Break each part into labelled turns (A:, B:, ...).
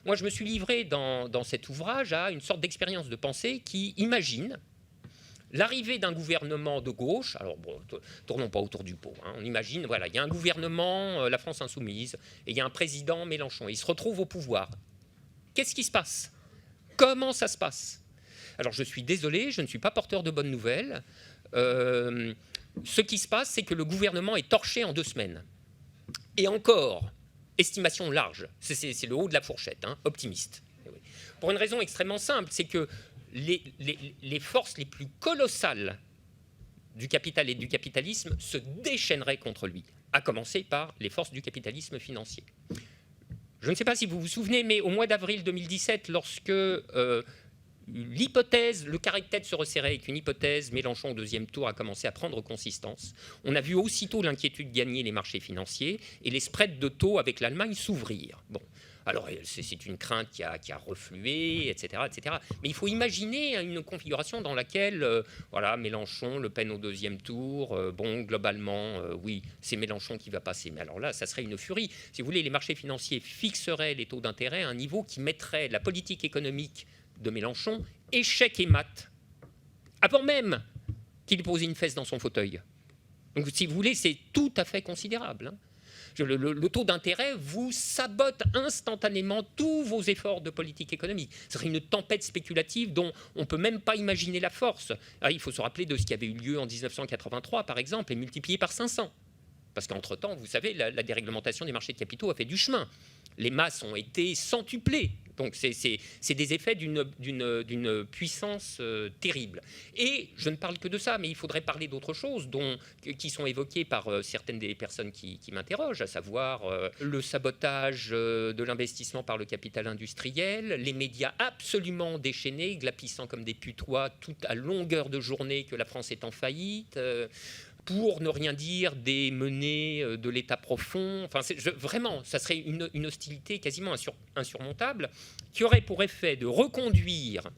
A: Moi, je me suis livré dans cet ouvrage à une sorte d'expérience de pensée qui imagine l'arrivée d'un gouvernement de gauche. Alors, bon, tournons pas autour du pot. On imagine, voilà, il y a un gouvernement, la France insoumise, et il y a un président Mélenchon. Et il se retrouve au pouvoir. Qu'est-ce qui se passe? Comment ça se passe? Alors, je suis désolé, je ne suis pas porteur de bonnes nouvelles. Ce qui se passe, c'est que le gouvernement est torché en 2 semaines. Et encore, estimation large, c'est le haut de la fourchette, optimiste. Pour une raison extrêmement simple, c'est que les forces les plus colossales du capital et du capitalisme se déchaîneraient contre lui, à commencer par les forces du capitalisme financier. Je ne sais pas si vous vous souvenez, mais au mois d'avril 2017, lorsque l'hypothèse, le carré de tête se resserrait et qu'une hypothèse, Mélenchon au 2e tour, a commencé à prendre consistance, on a vu aussitôt l'inquiétude gagner les marchés financiers et les spreads de taux avec l'Allemagne s'ouvrir. Bon. Alors, c'est une crainte qui a reflué, etc., etc. Mais il faut imaginer une configuration dans laquelle, voilà, Mélenchon, Le Pen au 2e tour, bon, globalement, oui, c'est Mélenchon qui va passer. Mais alors là, ça serait une furie. Si vous voulez, les marchés financiers fixeraient les taux d'intérêt à un niveau qui mettrait la politique économique de Mélenchon échec et mat, avant même qu'il ait posé une fesse dans son fauteuil. Donc, si vous voulez, c'est tout à fait considérable. Le taux d'intérêt vous sabote instantanément tous vos efforts de politique économique. Ce serait une tempête spéculative dont on ne peut même pas imaginer la force. Alors, il faut se rappeler de ce qui avait eu lieu en 1983, par exemple, et multiplié par 500. Parce qu'entre-temps, vous savez, la déréglementation des marchés de capitaux a fait du chemin. Les masses ont été centuplées. Donc, c'est des effets d'une puissance terrible. Et je ne parle que de ça, mais il faudrait parler d'autres choses qui sont évoquées par certaines des personnes qui m'interrogent, à savoir le sabotage de l'investissement par le capital industriel, les médias absolument déchaînés, glapissant comme des putois, tout à longueur de journée que la France est en faillite, pour ne rien dire des menées de l'État profond. Enfin, vraiment, ça serait une hostilité quasiment insurmontable qui aurait pour effet de reconduire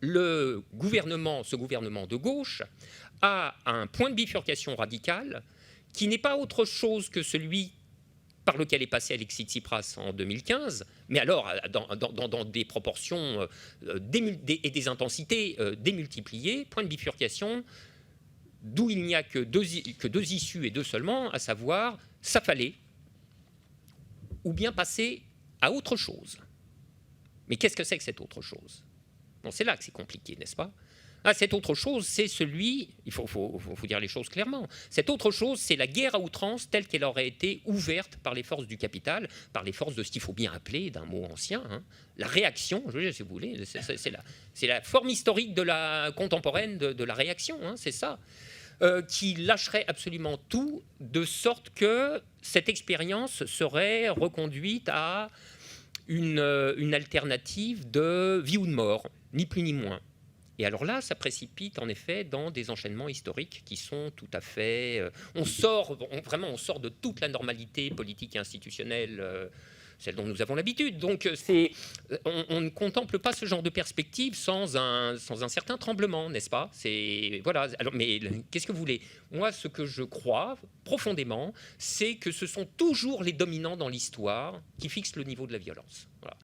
A: ce gouvernement de gauche à un point de bifurcation radical qui n'est pas autre chose que celui par lequel est passé Alexis Tsipras en 2015, mais alors dans des proportions et des intensités démultipliées, point de bifurcation d'où il n'y a que deux issues et deux seulement, à savoir s'affaler ou bien passer à autre chose. Mais qu'est-ce que c'est que cette autre chose? Bon, c'est là que c'est compliqué, n'est-ce pas? Cette autre chose, c'est il faut dire les choses clairement, cette autre chose, c'est la guerre à outrance telle qu'elle aurait été ouverte par les forces du capital, par les forces de ce qu'il faut bien appeler, d'un mot ancien, la réaction, si vous voulez, c'est la forme historique de la contemporaine de la réaction, c'est ça, qui lâcherait absolument tout, de sorte que cette expérience serait reconduite à une alternative de vie ou de mort, ni plus ni moins. Et alors là, ça précipite en effet dans des enchaînements historiques qui sont tout à fait... on sort de toute la normalité politique et institutionnelle, celle dont nous avons l'habitude. Donc on ne contemple pas ce genre de perspective sans un certain tremblement, n'est-ce pas? Voilà. Alors, mais qu'est-ce que vous voulez? Moi, ce que je crois profondément, c'est que ce sont toujours les dominants dans l'histoire qui fixent le niveau de la violence. Voilà.